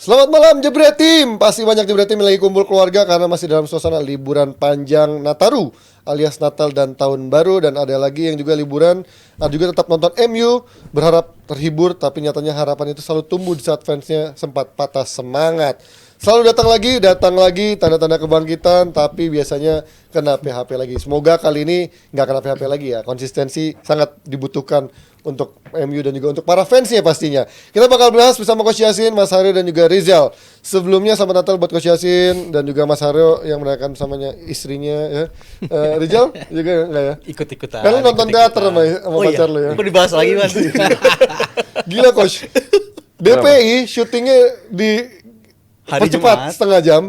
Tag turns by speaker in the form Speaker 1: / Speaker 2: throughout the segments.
Speaker 1: Selamat malam Jebret Tim. Pasti banyak Jebret Tim yang lagi kumpul keluarga karena masih dalam suasana liburan panjang Nataru alias Natal dan Tahun Baru. Dan ada lagi yang juga liburan, ada juga tetap nonton MU, berharap terhibur, tapi nyatanya harapan itu selalu tumbuh di saat fansnya sempat patah semangat. Selalu datang lagi tanda-tanda kebangkitan, tapi biasanya kena PHP lagi. Semoga kali ini nggak kena PHP lagi ya. Konsistensi sangat dibutuhkan untuk MU dan juga untuk para fansnya pastinya. Kita bakal bahas bersama Coach Yasin, Mas Haryo dan juga Rizal. Sebelumnya selamat Natal buat Coach Yasin dan juga Mas Haryo yang merayakan samanya istrinya ya. Rizal juga enggak ya?
Speaker 2: Ikut-ikutan.
Speaker 1: Kan lu nonton teater sama pacar lu ya.
Speaker 2: Mau dibahas lagi, Mas.
Speaker 1: Gila Coach. DPI syutingnya di
Speaker 2: Hari
Speaker 1: percepat
Speaker 2: Jumat.
Speaker 1: setengah jam.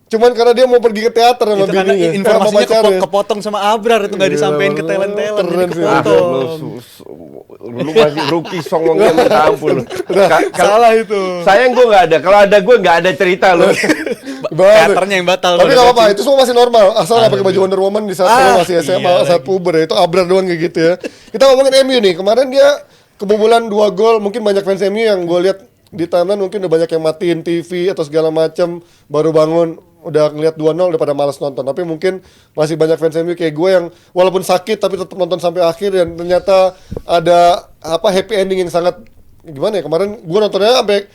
Speaker 1: Cuman karena dia mau pergi ke teater sama
Speaker 2: Itu karena
Speaker 1: bininya,
Speaker 2: informasinya
Speaker 1: sama pacarnya.
Speaker 2: kepotong sama Abrar itu nggak disampaikan ke talent-talent.
Speaker 1: Keren
Speaker 2: Jadi
Speaker 1: sih.
Speaker 2: kepotong.
Speaker 3: Lu masih rookie songongnya minta ampun.
Speaker 2: Salah itu.
Speaker 3: Sayang gue nggak ada. Kalau ada gue nggak ada cerita lu.
Speaker 2: Teaternya yang batal.
Speaker 1: Tapi nggak apa-apa, itu semua masih normal. Asal nggak pakai baju Wonder Woman di saat lo masih SMA,
Speaker 2: iya
Speaker 1: saat puber ya. Itu Abrar doang kayak gitu ya. Kita ngomongin MU nih. Kemarin dia kebobolan 2 gol. Mungkin banyak fans MU yang gue lihat di timeline mungkin udah banyak yang matiin TV atau segala macam, baru bangun udah ngeliat 2-0 udah pada malas nonton. Tapi mungkin masih banyak fans MU kayak gue yang walaupun sakit tapi tetap nonton sampai akhir, dan ternyata ada happy ending yang sangat gimana ya. Kemarin gue nontonnya sampai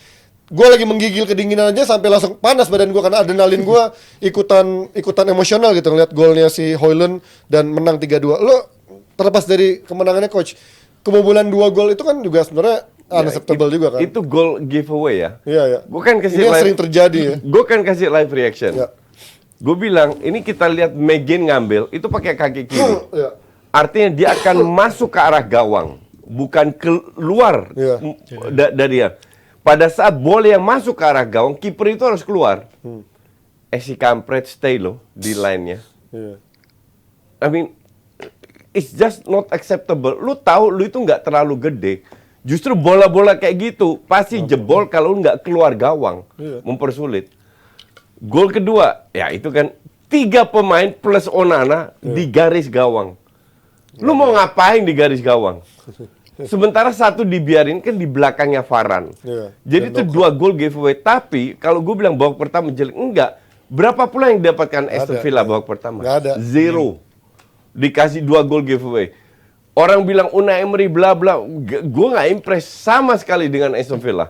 Speaker 1: gue lagi menggigil kedinginan aja, sampai langsung panas badan gue karena adrenalin gue ikutan emosional gitu ngeliat golnya si Højlund dan menang 3-2. Lo terlepas dari kemenangannya Coach, kebobolan 2 gol itu kan juga sebenarnya unacceptable juga kan.
Speaker 3: Itu goal giveaway ya.
Speaker 1: Iya ya.
Speaker 3: Gue kan kasih
Speaker 1: ini yang
Speaker 3: live,
Speaker 1: sering terjadi ya.
Speaker 3: Gue kan kasih live reaction.
Speaker 1: Ya.
Speaker 3: Gue bilang ini kita lihat Megin ngambil itu pakai kaki kiri.
Speaker 1: Ya.
Speaker 3: Artinya dia akan masuk ke arah gawang, bukan keluar
Speaker 1: Iya.
Speaker 3: dari dia. Pada saat bola yang masuk ke arah gawang, kiper itu harus keluar. Si kampret stay loh di line-nya.
Speaker 1: Iya.
Speaker 3: I mean, it's just not acceptable. Lu tahu lu itu nggak terlalu gede. Justru bola-bola kayak gitu pasti jebol kalau lu nggak keluar gawang, mempersulit. Gol kedua, ya itu kan 3 pemain plus Onana di garis gawang. Lu mau ngapain di garis gawang? Sementara satu dibiarin kan di belakangnya Varane.
Speaker 1: Iya.
Speaker 3: Jadi itu 2 gol giveaway. Tapi kalau gue bilang babak pertama jelek, enggak. Berapa pula yang dapatkan Aston Villa babak pertama?
Speaker 1: Nggak ada.
Speaker 3: 0. Dikasih 2 gol giveaway. Orang bilang Unai Emery bla bla, gue nggak impress sama sekali dengan Aston Villa.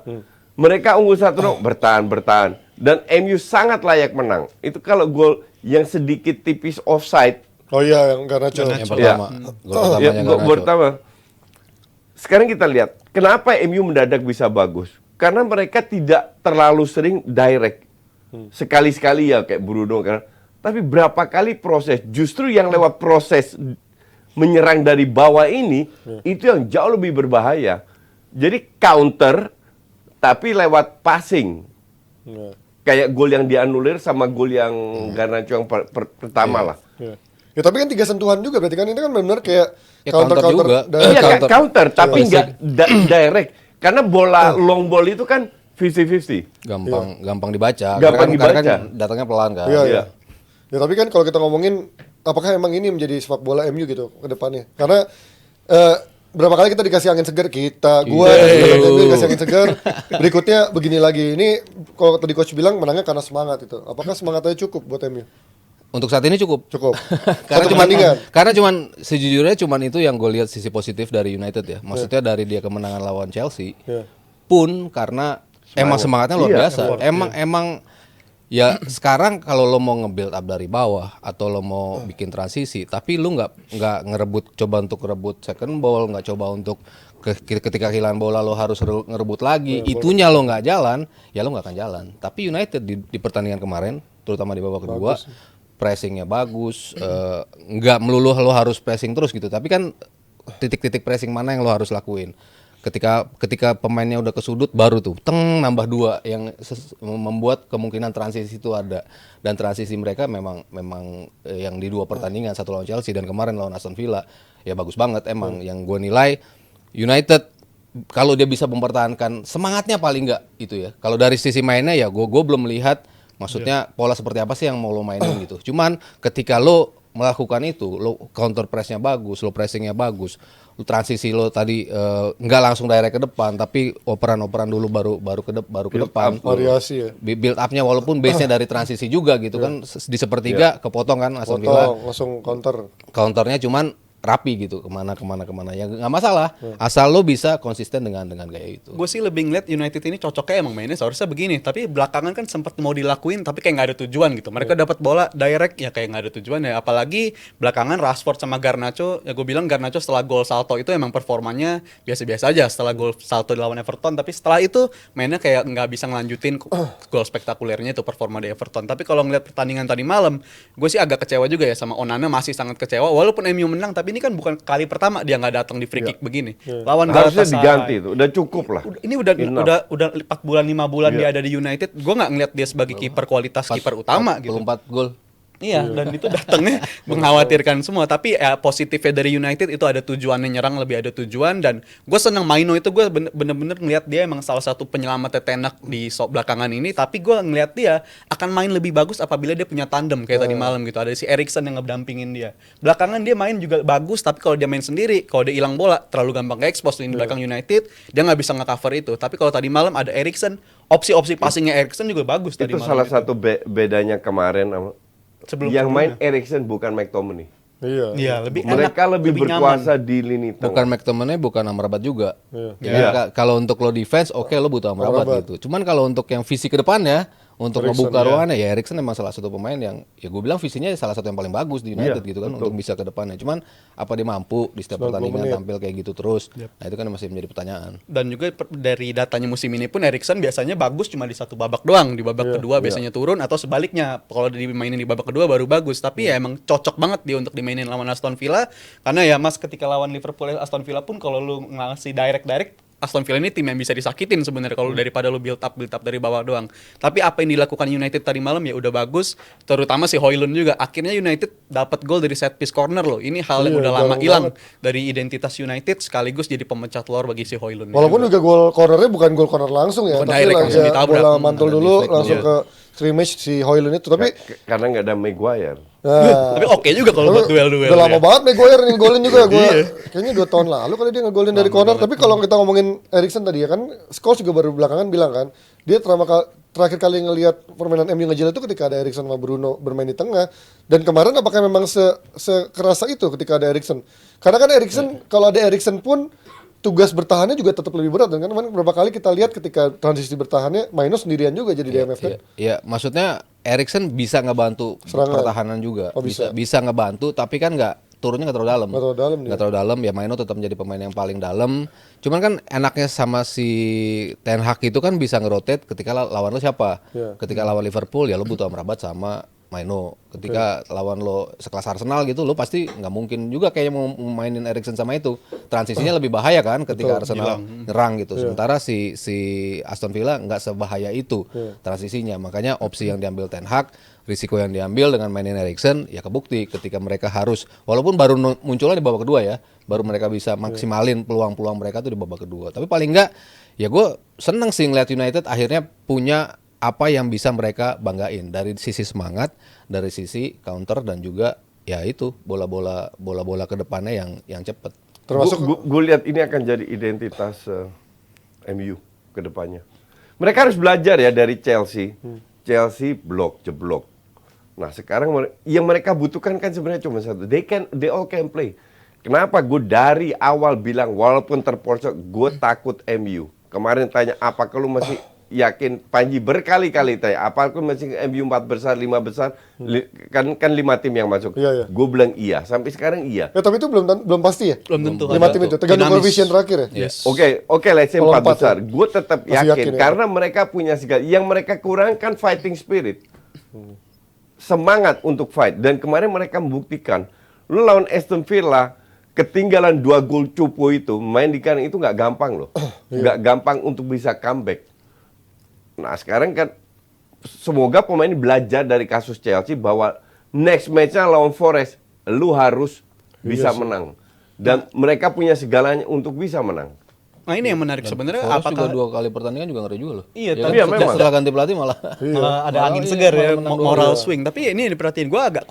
Speaker 3: Mereka unggul 1-0, bertahan, dan MU sangat layak menang. Itu kalau gol yang sedikit tipis offside.
Speaker 1: Oh iya, yang Garnacho.
Speaker 4: Yang pertama, gol pertamanya
Speaker 3: Ya,
Speaker 4: Garnacho.
Speaker 3: gol pertama. Sekarang kita lihat, kenapa MU mendadak bisa bagus? Karena mereka tidak terlalu sering direct. Sekali-sekali ya kayak Bruno kan. Tapi berapa kali proses? Justru yang lewat proses menyerang dari bawah ini, itu yang jauh lebih berbahaya. Jadi counter, tapi lewat passing. Kayak gol yang dianulir sama gol yang Garnacho yang pertama lah.
Speaker 1: Iya. Ya tapi kan 3 sentuhan juga, berarti kan ini kan benar kayak
Speaker 4: Ya, counter juga.
Speaker 3: Iya,
Speaker 4: Counter.
Speaker 3: counter, tapi nggak direct. Karena bola long ball itu kan 50-50.
Speaker 4: Gampang dibaca.
Speaker 3: Gampang
Speaker 4: Karena
Speaker 3: dibaca.
Speaker 4: kan datangnya pelan kan.
Speaker 1: Iya,
Speaker 3: Iya.
Speaker 1: iya. Ya tapi kan kalau kita ngomongin apakah emang ini menjadi sepak bola MU gitu ke depannya? Karena berapa kali kita dikasih angin segar, gua dan juga dikasih angin segar. Berikutnya begini lagi. Ini kalau tadi coach bilang menangnya karena semangat itu. Apakah semangatnya cukup buat MU?
Speaker 4: Untuk saat ini cukup.
Speaker 1: Cukup.
Speaker 4: Karena
Speaker 1: Satu
Speaker 4: cuman
Speaker 1: pertandingan.
Speaker 4: sejujurnya cuman itu yang gue lihat sisi positif dari United ya. Maksudnya dari dia kemenangan lawan Chelsea
Speaker 1: Iya.
Speaker 4: pun karena emang semangatnya luar
Speaker 3: Iya,
Speaker 4: biasa. Emang ya sekarang kalau lo mau nge-build up dari bawah atau lo mau bikin transisi, tapi lo nggak coba untuk ngerebut second ball, nggak coba untuk ketika kehilangan bola lo harus ngerebut lagi, itunya lo nggak jalan, ya lo nggak akan jalan. Tapi United di pertandingan kemarin, terutama di babak kedua, pressingnya bagus, nggak melulu lo harus pressing terus gitu, tapi kan titik-titik pressing mana yang lo harus lakuin. Ketika pemainnya udah ke sudut baru tuh nambah 2 yang membuat kemungkinan transisi itu ada, dan transisi mereka memang yang di 2 pertandingan, satu lawan Chelsea dan kemarin lawan Aston Villa ya bagus banget emang. Yang gue nilai United kalau dia bisa mempertahankan semangatnya paling nggak itu ya. Kalau dari sisi mainnya ya gue belum melihat maksudnya pola seperti apa sih yang mau lo mainin gitu. Cuman ketika lo melakukan itu, lo counter pressnya bagus, lo pressingnya bagus, lo transisi lo tadi nggak langsung direct ke depan, tapi operan-operan dulu baru ke depan.
Speaker 1: Variasi ya.
Speaker 4: Build up-nya walaupun base-nya dari transisi juga gitu kan, di sepertiga kepotong kan Aston Villa.
Speaker 1: Potong, langsung counter.
Speaker 4: Counternya cuman rapi gitu, kemana ya nggak masalah, asal lo bisa konsisten dengan gaya itu.
Speaker 2: Gue sih lebih ngeliat United ini cocoknya emang mainnya seharusnya begini, tapi belakangan kan sempat mau dilakuin tapi kayak nggak ada tujuan gitu. Mereka dapat bola direct ya kayak nggak ada tujuan ya. Apalagi belakangan Rashford sama Garnacho, ya gue bilang Garnacho setelah gol salto itu emang performanya biasa-biasa aja setelah gol salto di lawan Everton, tapi setelah itu mainnya kayak nggak bisa ngelanjutin gol spektakulernya itu performa di Everton. Tapi kalau ngeliat pertandingan tadi malam, gue sih agak kecewa juga ya sama Onana, masih sangat kecewa walaupun MU menang, tapi ini kan bukan kali pertama dia nggak datang di free kick begini. Lawan
Speaker 3: Harusnya
Speaker 2: Galatasaray.
Speaker 3: diganti itu, udah cukup lah.
Speaker 2: Ini udah
Speaker 3: Enough.
Speaker 2: udah 4 bulan 5 bulan dia ada di United. Gue nggak ngeliat dia sebagai kiper kualitas kiper utama gitu.
Speaker 4: 4 gol.
Speaker 2: Iya, dan itu datangnya mengkhawatirkan semua. Tapi ya, positifnya dari United itu ada tujuannya, nyerang lebih ada tujuan. Dan gue seneng Maino itu, gue bener-bener ngeliat dia emang salah satu penyelamat Tenak di belakangan ini. Tapi gue ngeliat dia akan main lebih bagus apabila dia punya tandem kayak tadi malam gitu. Ada si Eriksen yang ngedampingin dia. Belakangan dia main juga bagus, tapi kalau dia main sendiri, kalau dia hilang bola terlalu gampang ke-expose di belakang United, dia nggak bisa nge-cover itu. Tapi kalau tadi malam ada Eriksen, opsi-opsi passingnya Eriksen juga bagus tadi
Speaker 3: Itu
Speaker 2: malam.
Speaker 3: salah satu bedanya kemarin sama yang main Eriksen bukan McTominay.
Speaker 2: Iya, lebih
Speaker 3: Mereka
Speaker 2: enak,
Speaker 3: lebih berkuasa di lini tengah.
Speaker 4: Bukan McTominay, bukan Amrabat juga.
Speaker 3: Iya.
Speaker 4: Kalau untuk lo defense, oke lo butuh Amrabat gitu. Cuman kalau untuk yang visi ke depannya, untuk ngebuka ruangannya, ya Eriksen memang salah satu pemain yang, ya gue bilang visinya salah satu yang paling bagus di United gitu kan, untuk bisa ke depannya. Cuman apa dia mampu di setiap pertandingan tampil kayak gitu terus? Nah itu kan masih menjadi pertanyaan.
Speaker 2: Dan juga dari datanya musim ini pun Eriksen biasanya bagus cuma di satu babak doang. Di babak kedua biasanya turun, atau sebaliknya kalau dimainin di babak kedua baru bagus. Tapi ya emang cocok banget dia untuk dimainin lawan Aston Villa. Karena ya Mas, ketika lawan Liverpool, Aston Villa pun kalau lu ngasih direct Aston Villa ini tim yang bisa disakitin sebenarnya kalau daripada lu build up dari bawah doang. Tapi apa yang dilakukan United tadi malam ya udah bagus, terutama si Højlund juga. Akhirnya United dapat gol dari set piece corner loh. Ini hal yang udah lama hilang dari identitas United, sekaligus jadi pemecah telur bagi si Højlund.
Speaker 1: Walaupun juga gol cornernya bukan gol corner langsung ya,
Speaker 2: Bukan
Speaker 1: tapi
Speaker 2: direct, langsung ditabrak.
Speaker 1: bola mantul dulu
Speaker 4: deflect
Speaker 1: langsung ke scrimmage si Højlund itu. Tapi
Speaker 3: Karena nggak ada Maguire.
Speaker 2: Tapi oke juga kalau buat duel-duel.
Speaker 1: udah lama
Speaker 2: ya.
Speaker 1: banget Maguire yang golin juga. Kayaknya 2 tahun lalu kali dia ngegolin dari corner. Tapi kalau kita ngomongin Eriksen tadi ya kan, Scholes juga baru belakangan bilang kan, dia terakhir kali ngelihat permainan MU ngejelas itu ketika ada Eriksen sama Bruno bermain di tengah. Dan kemarin apakah memang sekerasa itu ketika ada Eriksen? Karena kan Eriksen, kalau ada Eriksen pun tugas bertahannya juga tetap lebih berat. Dan kan kemarin beberapa kali kita lihat ketika transisi bertahannya, Maino sendirian juga jadi DMF kan.
Speaker 4: Iya, maksudnya Eriksen bisa ngebantu
Speaker 1: Serangan.
Speaker 4: pertahanan juga.
Speaker 1: Oh, bisa.
Speaker 4: Bisa ngebantu, tapi kan turunnya nggak terlalu dalam.
Speaker 1: Nggak terlalu dalam dia.
Speaker 4: Ya Maino tetap menjadi pemain yang paling dalam. Cuman kan enaknya sama si Ten Hag itu kan bisa ngerotate ketika lawan lo siapa. Ketika lawan Liverpool ya lo butuh Amrabat sama Maino. Ketika lawan lo sekelas Arsenal gitu, lo pasti nggak mungkin juga kayaknya mau mainin Eriksen sama itu. Transisinya lebih bahaya kan ketika Arsenal nyerang gitu. Sementara si Aston Villa nggak sebahaya itu transisinya. Makanya opsi yang diambil Ten Hag, risiko yang diambil dengan mainin Eriksen ya kebukti ketika mereka harus, walaupun baru munculnya di babak kedua ya, baru mereka bisa maksimalin peluang-peluang mereka tuh di babak kedua. Tapi paling nggak ya gue seneng sih ngeliat United akhirnya punya apa yang bisa mereka banggain dari sisi semangat, dari sisi counter, dan juga ya itu bola-bola ke depannya yang cepet.
Speaker 1: Termasuk
Speaker 3: Gue lihat ini akan jadi identitas MU ke depannya. Mereka harus belajar ya dari Chelsea. Chelsea jeblok. Nah sekarang yang mereka butuhkan kan sebenarnya cuma satu. They all can play. Kenapa gue dari awal bilang walaupun terpojok gue takut MU. Kemarin tanya apakah lu masih yakin, Panji berkali-kali tanya apakah lu masih MU 4 besar, 5 besar, kan 5 tim yang masuk.
Speaker 1: Iya.
Speaker 3: Gue bilang iya, sampai sekarang iya.
Speaker 1: ya tapi itu belum pasti ya.
Speaker 2: Belum tentu.
Speaker 1: 5 tim itu tergantung
Speaker 2: Dinamis.
Speaker 1: koefisien terakhir ya.
Speaker 2: Yes.
Speaker 3: Oke, let's say
Speaker 1: Kalau
Speaker 3: 4
Speaker 1: empat
Speaker 3: besar.
Speaker 1: ya?
Speaker 3: Gue tetap
Speaker 1: Masih
Speaker 3: yakin,
Speaker 1: yakin ya?
Speaker 3: karena mereka punya segala. Yang mereka kurangkan fighting spirit. Semangat untuk fight. Dan kemarin mereka membuktikan. Lu lawan Aston Villa, ketinggalan 2 gol cupu itu, main di kandang itu nggak gampang loh. Nggak gampang untuk bisa comeback. Nah sekarang kan, semoga pemain ini belajar dari kasus Chelsea bahwa next match-nya lawan Forest, lu harus bisa menang. Dan mereka punya segalanya untuk bisa menang.
Speaker 2: Nah ini yang menarik sebenarnya,
Speaker 4: Forest juga
Speaker 2: apakah
Speaker 4: 2 kali pertandingan juga ngeri juga loh.
Speaker 2: Iya,
Speaker 4: Ya
Speaker 2: tapi
Speaker 4: kan,
Speaker 3: ya
Speaker 4: setelah-
Speaker 3: memang.
Speaker 4: setelah ganti pelatih malah.
Speaker 2: malah ada
Speaker 4: Malah
Speaker 2: angin
Speaker 4: iya,
Speaker 2: segar ya,
Speaker 4: malah menang dua.
Speaker 2: moral swing. Tapi ini diperhatiin, gue agak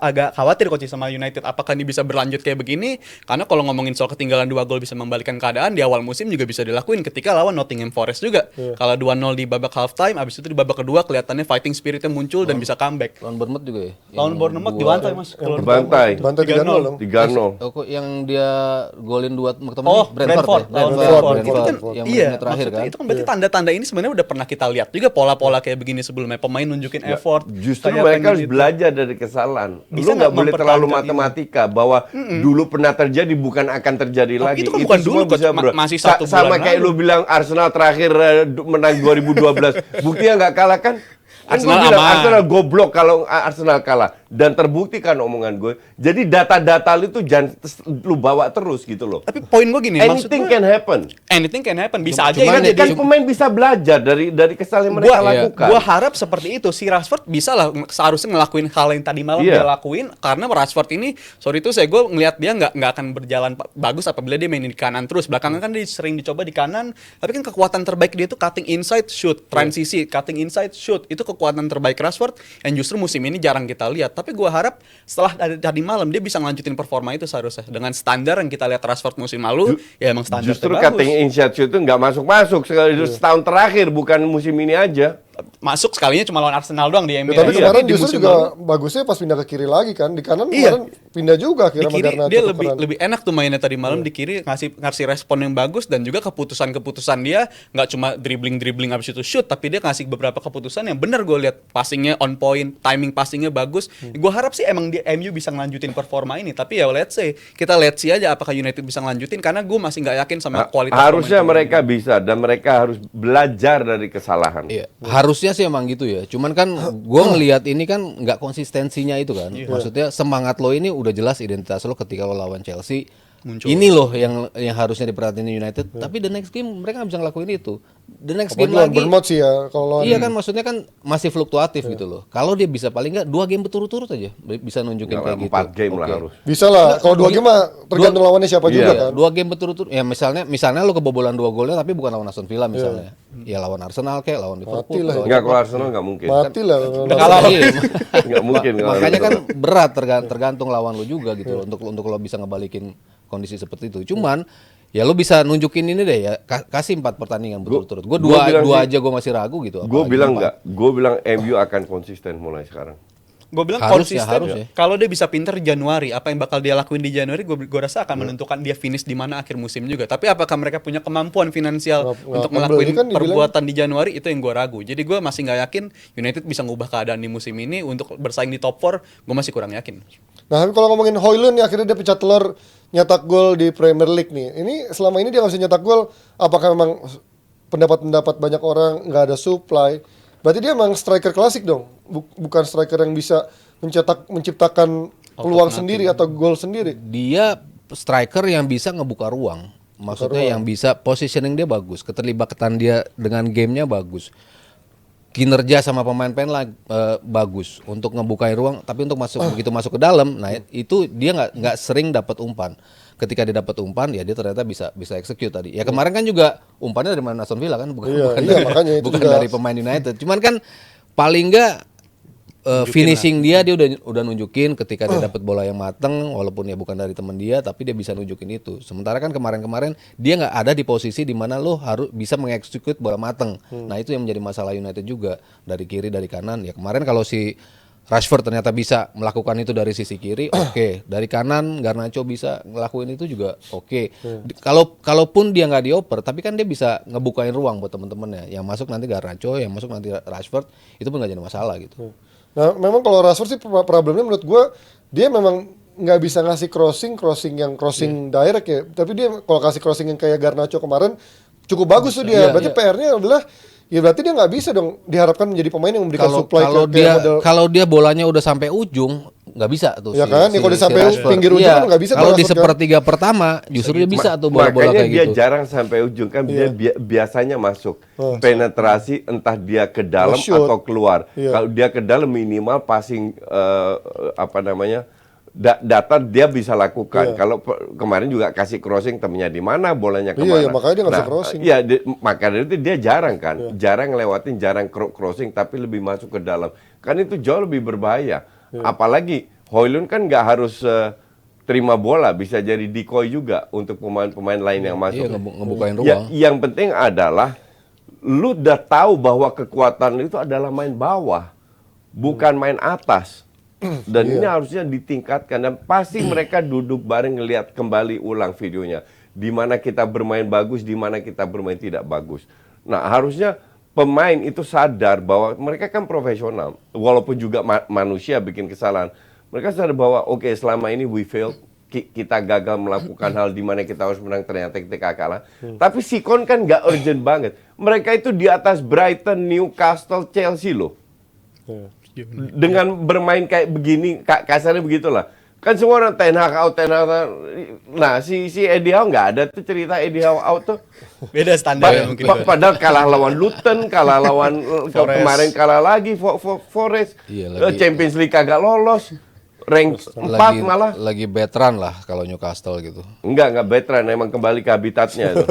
Speaker 2: agak khawatir coach sama United. Apakah ini bisa berlanjut kayak begini? Karena kalau ngomongin soal ketinggalan 2 gol bisa membalikkan keadaan di awal musim juga bisa dilakuin ketika lawan Nottingham Forest juga. Kalau 2-0 di babak halftime, abis itu di babak kedua kelihatannya fighting spiritnya muncul dan bisa comeback.
Speaker 4: Lawan Bournemouth juga ya.
Speaker 2: Lawan Bournemouth dibantai mas. Kalau
Speaker 3: Bantai.
Speaker 1: Bantai 3-0 dong.
Speaker 3: 3-0.
Speaker 4: Oh, kok yang dia golin 2 pertemuan
Speaker 2: Oh,
Speaker 4: ini?
Speaker 2: Brentford.
Speaker 4: ya?
Speaker 2: Lawan
Speaker 1: Brentford.
Speaker 2: Itu kan,
Speaker 4: yang
Speaker 2: iya,
Speaker 4: menit terakhir
Speaker 2: maksudnya
Speaker 4: kan.
Speaker 2: itu kan berarti tanda-tanda ini sebenarnya udah pernah kita lihat juga pola-pola kayak begini sebelumnya. Pemain nunjukin effort.
Speaker 3: Justru
Speaker 2: kayak
Speaker 3: mereka
Speaker 2: pengen
Speaker 3: harus
Speaker 2: itu.
Speaker 3: belajar dari kesalahan.
Speaker 2: Bisa
Speaker 3: Lu nggak
Speaker 2: nggak
Speaker 3: boleh terlalu
Speaker 2: mempertahankan ini?
Speaker 3: matematika bahwa dulu pernah terjadi bukan akan terjadi
Speaker 2: Tapi
Speaker 3: lagi.
Speaker 2: itu kan bukan
Speaker 3: semua
Speaker 2: dulu, Coach.
Speaker 3: bisa, bro.
Speaker 2: Masih 1
Speaker 3: Sama
Speaker 2: bulan
Speaker 3: kayak
Speaker 2: lalu.
Speaker 3: lu bilang Arsenal terakhir menang 2012. Buktinya nggak kalah kan? Kan
Speaker 2: Arsenal
Speaker 3: gua bilang
Speaker 2: aman.
Speaker 3: Arsenal goblok kalau Arsenal kalah, dan terbukti kan omongan gue. Jadi data-data lu itu jangan lu bawa terus gitu loh.
Speaker 2: Tapi poin gue gini, maksud
Speaker 3: Anything
Speaker 2: gue,
Speaker 3: can happen.
Speaker 2: anything can happen. Bisa aja
Speaker 4: cuman
Speaker 2: ini
Speaker 4: ya,
Speaker 2: jadi
Speaker 3: Kan pemain bisa belajar dari kesalahan yang mereka lakukan.
Speaker 2: Gua harap seperti itu. Si Rashford bisa lah seharusnya ngelakuin hal yang tadi malam
Speaker 3: Iya.
Speaker 2: dia lakuin, karena Rashford ini sorry itu gue ngelihat dia nggak akan berjalan bagus apabila dia mainin di kanan terus. Belakangan kan dia sering dicoba di kanan, tapi kan kekuatan terbaik dia itu cutting inside shoot, transisi, cutting inside shoot. Itu kekuatan terbaik Rashford yang justru musim ini jarang kita lihat. Tapi gua harap setelah tadi malam dia bisa ngelanjutin performa itu seharusnya dengan standar yang kita lihat Rashford musim lalu, ya emang standar
Speaker 3: Justru
Speaker 2: bagus.
Speaker 3: cutting inside shoot itu nggak masuk-masuk setahun terakhir, bukan musim ini aja.
Speaker 2: Masuk sekalinya cuma lawan Arsenal doang di
Speaker 1: Ya,
Speaker 2: Emirates.
Speaker 1: tapi kemarin
Speaker 2: di
Speaker 1: justru
Speaker 2: musim
Speaker 1: juga
Speaker 2: lalu-
Speaker 1: bagusnya pas pindah ke kiri lagi kan. Di kanan
Speaker 2: Iya.
Speaker 1: kemarin pindah juga
Speaker 2: di
Speaker 1: akhirnya sama
Speaker 2: kiri
Speaker 1: Garnacho
Speaker 2: dia
Speaker 1: tukeran.
Speaker 2: lebih enak tuh mainnya tadi malam di kiri, ngasih respon yang bagus, dan juga keputusan dia nggak cuma dribbling abis itu shoot, tapi dia ngasih beberapa keputusan yang benar. Gue lihat passingnya on point, timing passingnya bagus. Gue harap sih emang di MU bisa ngelanjutin performa ini, tapi ya let's say kita lihat sih aja apakah United bisa ngelanjutin, karena gue masih nggak yakin sama kualitas
Speaker 3: Harusnya
Speaker 2: pemain.
Speaker 3: mereka bisa, dan mereka harus belajar dari kesalahan.
Speaker 4: Iya, harusnya sih emang gitu ya. Cuman kan gue ngelihat ini kan nggak konsistensinya itu kan. Maksudnya semangat lo ini udah jelas identitas lo ketika lo lawan Chelsea.
Speaker 2: Muncul.
Speaker 4: Ini loh yang harusnya diperhatiin United. Tapi the next game mereka nggak bisa ngelakuin itu. The next game
Speaker 1: Apalagi lawan
Speaker 4: lagi.
Speaker 1: Bournemouth sih ya kalau lawan.
Speaker 4: Iya kan, maksudnya kan masih fluktuatif gitu loh. Kalau dia bisa paling nggak 2 game berturut-turut aja bisa nunjukin
Speaker 3: Nggak,
Speaker 4: kayak gitu.
Speaker 3: 4 game lah
Speaker 4: Oke.
Speaker 3: harus.
Speaker 1: Bisa lah. Kalau 2 game mah tergantung lawannya siapa juga
Speaker 3: Iya.
Speaker 1: kan.
Speaker 4: 2 game berturut-turut ya, misalnya lo kebobolan 2 golnya tapi bukan lawan Aston Villa misalnya. Ya lawan Arsenal kayak lawan Liverpool.
Speaker 1: lah.
Speaker 4: lawan-
Speaker 3: Enggak, kalau Arsenal nggak mungkin.
Speaker 1: Mati lah.
Speaker 4: Iya.
Speaker 3: Nggak mungkin kalau
Speaker 4: Makanya kan
Speaker 3: Arsenal.
Speaker 4: berat tergantung lawan lo juga gitu loh, untuk lo bisa ngebalikin kondisi seperti itu. Cuman ya lo bisa nunjukin ini deh ya, kasih 4 pertandingan berturut-turut. Gue
Speaker 3: gua bilang
Speaker 4: dua
Speaker 3: sih-
Speaker 4: aja gue masih ragu gitu.
Speaker 3: Gue
Speaker 4: apalagi
Speaker 3: bilang
Speaker 4: empat.
Speaker 3: enggak. Gue bilang MU akan konsisten mulai sekarang.
Speaker 2: Gue bilang
Speaker 4: Harus ya,
Speaker 2: konsisten.
Speaker 4: harus ya.
Speaker 2: Kalau dia bisa pinter di Januari, apa yang bakal dia lakuin di Januari, gue rasa akan menentukan dia finish di mana akhir musim juga. Tapi apakah mereka punya kemampuan finansial
Speaker 1: Nggak
Speaker 2: untuk
Speaker 1: membeli
Speaker 2: ngelakuin
Speaker 1: kan dibilang.
Speaker 2: perbuatan di Januari, itu yang gue ragu. Jadi gue masih nggak yakin United bisa ngubah keadaan di musim ini untuk bersaing di top 4. Gue masih kurang yakin.
Speaker 1: Nah, tapi kalau ngomongin Højlund nih, akhirnya dia pecah telur nyetak gol di Premier League nih. Ini selama ini dia nggak bisa nyetak gol. Apakah memang pendapat banyak orang nggak ada supply? Berarti dia memang striker klasik dong, bukan striker yang bisa menciptakan peluang sendiri atau gol sendiri.
Speaker 4: Dia striker yang bisa ngebuka ruang. Maksudnya yang bisa positioning dia bagus, keterlibatan dia dengan gamenya bagus. Kinerja sama pemain-pemain bagus untuk ngebukain ruang, tapi untuk begitu masuk ke dalam, nah itu dia nggak sering dapat umpan. Ketika dia dapat umpan, ya dia ternyata bisa execute tadi. Ya kemarin kan juga umpannya dari mana Aston Villa kan, bukan
Speaker 1: makanya itu
Speaker 4: bukan
Speaker 1: juga.
Speaker 4: dari pemain United. Cuman kan paling nggak finishing dia udah nunjukin ketika dia dapat bola yang mateng, walaupun ya bukan dari teman dia, tapi dia bisa nunjukin itu. Sementara kan kemarin dia nggak ada di posisi di mana lo harus bisa mengeksekut bola mateng. Nah itu yang menjadi masalah United juga, dari kiri dari kanan. Ya kemarin kalau si Rashford ternyata bisa melakukan itu dari sisi kiri, oke. Dari kanan Garnacho bisa ngelakuin itu juga oke. Kalaupun dia nggak dioper, tapi kan dia bisa ngebukain ruang buat temen-temennya. Yang masuk nanti Garnacho, yang masuk nanti Rashford, itu pun nggak jadi masalah gitu.
Speaker 1: Nah, memang kalau Rashford sih problemnya menurut gue, dia memang nggak bisa ngasih crossing direct ya. Tapi dia kalau kasih crossing yang kayak Garnacho kemarin cukup bagus tuh dia. Berarti PR-nya adalah ya berarti dia nggak bisa dong diharapkan menjadi pemain yang memberikan supply
Speaker 4: kalau dia bolanya udah sampai ujung nggak bisa tuh.
Speaker 1: Ya kan, ya kalau dia sampai
Speaker 4: Rashford.
Speaker 1: pinggir ujung kan nggak bisa
Speaker 4: Kalau
Speaker 1: tuh
Speaker 4: di
Speaker 1: Rashford kan.
Speaker 4: sepertiga pertama justru dia bisa tuh bola-bola
Speaker 3: Makanya
Speaker 4: kayak
Speaker 3: dia
Speaker 4: gitu.
Speaker 3: jarang sampai ujung kan. Dia biasanya masuk penetrasi, entah dia ke dalam
Speaker 1: shoot.
Speaker 3: atau keluar.
Speaker 1: Iya.
Speaker 3: Kalau dia ke dalam minimal passing data dia bisa lakukan.
Speaker 1: Iya.
Speaker 3: Kalau kemarin juga kasih crossing temennya di mana, bolanya
Speaker 1: Iya,
Speaker 3: kemana.
Speaker 1: iya, makanya dia nggak bisa crossing.
Speaker 3: Iya, maka dari itu dia jarang kan, jarang ngelewatin, jarang crossing, tapi lebih masuk ke dalam. Kan itu jauh lebih berbahaya. Apalagi Højlund kan nggak harus terima bola, bisa jadi decoy juga untuk pemain-pemain lain yang masuk.
Speaker 4: Iya, ngebukain
Speaker 3: Ya,
Speaker 4: ruang.
Speaker 3: yang penting adalah lu udah tahu bahwa kekuatan itu adalah main bawah, bukan main atas. Dan ini harusnya ditingkatkan, dan pasti mereka duduk bareng ngelihat kembali ulang videonya. Di mana kita bermain bagus, di mana kita bermain tidak bagus. Nah, harusnya pemain itu sadar bahwa mereka kan profesional. Walaupun juga manusia bikin kesalahan. Mereka sadar bahwa oke, selama ini we failed, kita gagal melakukan hal di mana kita harus menang, ternyata kita kalah. Tapi Sikon kan nggak urgent banget. Mereka itu di atas Brighton, Newcastle, Chelsea loh. Dengan bermain kayak begini, kasarnya begitulah. Kan semua orang Ten Hag out, Ten Hag out. Nah, si Eddie Howe nggak ada tuh cerita Eddie Howe out tuh.
Speaker 2: Beda standar ya mungkin.
Speaker 3: Padahal kalah lawan Luton, kalah lawan kemarin kalah lagi Forest.
Speaker 4: Iya, lagi-
Speaker 3: Champions League kagak lolos. Rank 4 malah.
Speaker 4: Lagi veteran lah kalau Newcastle gitu.
Speaker 3: Enggak veteran, emang kembali ke habitatnya itu.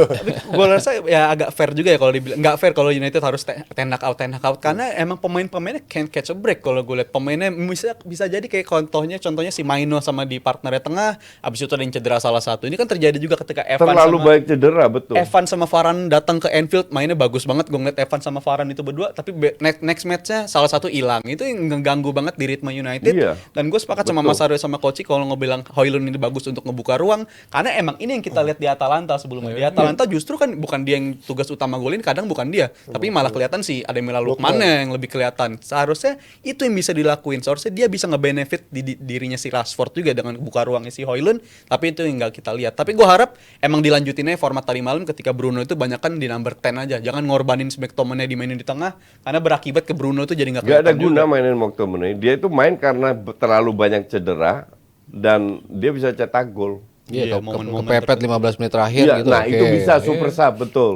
Speaker 2: Gue rasa ya agak fair juga ya kalau dibilang nggak fair kalau United harus ten hak out karena emang pemainnya can't catch a break. Kalau gue lihat pemainnya bisa jadi kayak contohnya si Maino sama di partnernya tengah, abis itu ada yang cedera salah satu. Ini kan terjadi juga ketika
Speaker 3: Terlalu banyak cedera, betul.
Speaker 2: Evan sama Varane datang ke Anfield, mainnya bagus banget. Gue ngeliat Evan sama Varane itu berdua, tapi next matchnya salah satu hilang. Itu yang ngeganggu banget di ritme United.
Speaker 3: Iya.
Speaker 2: Dan gue sepakat sama Mas Aryo sama Koci kalau ngebilang Højlund ini bagus untuk ngebuka ruang, karena emang ini yang kita lihat di Atalanta sebelumnya. Di Atalanta justru kan bukan dia yang tugas utama golin, kadang bukan dia, tapi malah kelihatan si Ademir Lukmannya yang lebih kelihatan. Seharusnya itu yang bisa dilakuin. Seharusnya dia bisa nge-benefit di dirinya si Rashford juga dengan buka ruangnya si Højlund, tapi itu yang nggak kita lihat. Tapi gue harap emang dilanjutinnya format tadi malam ketika Bruno itu banyak kan di number 10 aja. Jangan ngorbanin si McTominay dimainin di tengah, karena berakibat ke Bruno itu jadi nggak
Speaker 3: Gak ada
Speaker 2: kelihatan
Speaker 3: guna
Speaker 2: juga.
Speaker 3: mainin McTominay. Dia itu main karena terlalu banyak cedera dan dia bisa cetak gol.
Speaker 2: Iya,
Speaker 4: Iya,
Speaker 2: momen-momen
Speaker 4: kepepet 15 menit terakhir
Speaker 3: Iya,
Speaker 4: gitu.
Speaker 3: nah
Speaker 4: oke.
Speaker 3: itu bisa super sub, betul.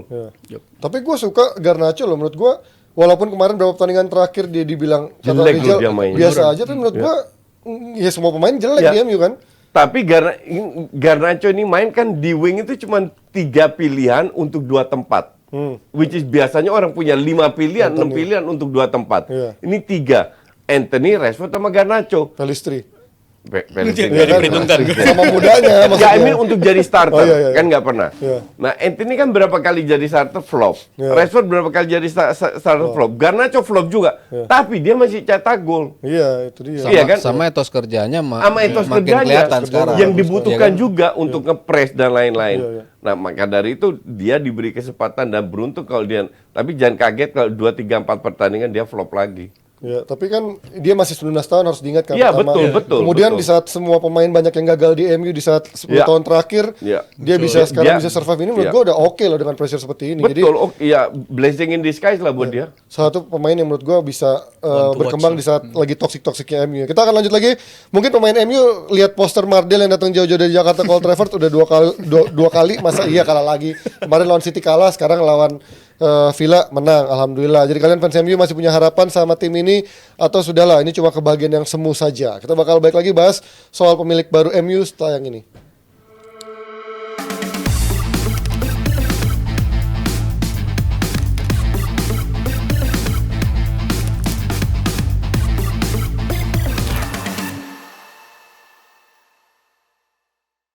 Speaker 1: Tapi gue suka Garnacho loh, menurut gue walaupun kemarin beberapa pertandingan terakhir dia dibilang kata
Speaker 3: Jelek
Speaker 1: Rizal
Speaker 3: loh dia mainnya.
Speaker 1: biasa aja, tapi menurut gue ya semua pemain jelek
Speaker 3: Ya.
Speaker 1: di MU kan.
Speaker 3: Tapi Garnacho ini main kan di wing itu cuma 3 pilihan untuk 2 tempat. Which is biasanya orang punya 5 pilihan, 6 pilihan untuk 2 tempat.
Speaker 1: Iya.
Speaker 3: Ini 3. Anthony, Rashford sama Garnacho.
Speaker 1: Pelistri.
Speaker 2: Iya,
Speaker 3: Pelistri.
Speaker 2: diperhitungkan.
Speaker 1: Sama mudanya
Speaker 3: Ya,
Speaker 1: maksudnya.
Speaker 3: I mean untuk jadi starter,
Speaker 1: Oh, iya, iya.
Speaker 3: kan nggak pernah.
Speaker 1: Iya.
Speaker 3: Nah, Anthony kan berapa kali jadi starter flop.
Speaker 1: Iya.
Speaker 3: Rashford berapa kali jadi starter flop. Garnacho flop juga. Tapi dia masih cetak gol.
Speaker 1: Iya, itu dia.
Speaker 4: Sama,
Speaker 3: Iya kan?
Speaker 4: sama etos kerjanya
Speaker 3: Sama etos
Speaker 4: makin
Speaker 3: kerjanya
Speaker 4: kelihatan sekarang.
Speaker 3: yang dibutuhkan
Speaker 4: Iya kan?
Speaker 3: juga untuk ngepres dan lain-lain.
Speaker 1: Iya, iya.
Speaker 3: Nah, maka dari itu dia diberi kesempatan dan beruntung kalau dia, tapi jangan kaget kalau 2, 3, 4 pertandingan dia flop lagi.
Speaker 1: Ya, tapi kan dia masih 19 tahun harus diingat kan
Speaker 3: Iya,
Speaker 1: pertama.
Speaker 3: betul.
Speaker 1: Kemudian di saat semua pemain banyak yang gagal di MU di saat 10
Speaker 3: Iya.
Speaker 1: tahun terakhir,
Speaker 3: Iya.
Speaker 1: dia
Speaker 3: Betul.
Speaker 1: bisa sekarang
Speaker 3: Dia-
Speaker 1: bisa survive ini menurut
Speaker 3: iya.
Speaker 1: gue udah oke loh dengan pressure seperti ini. Jadi
Speaker 3: Betul, ya blessing in disguise lah buat dia.
Speaker 1: satu pemain yang menurut gue bisa
Speaker 2: to
Speaker 1: berkembang
Speaker 2: watch.
Speaker 1: di saat lagi toksik-toksiknya MU. Kita akan lanjut lagi. Mungkin pemain MU lihat poster Mardel yang datang jauh-jauh dari Jakarta ke Old Trafford udah dua kali masa iya kalah lagi. Kemarin lawan City kalah, sekarang lawan Villa menang, alhamdulillah. Jadi kalian fans MU masih punya harapan sama tim ini atau sudahlah ini cuma kebahagiaan yang semu saja. Kita bakal balik lagi bahas soal pemilik baru MU setelah yang ini.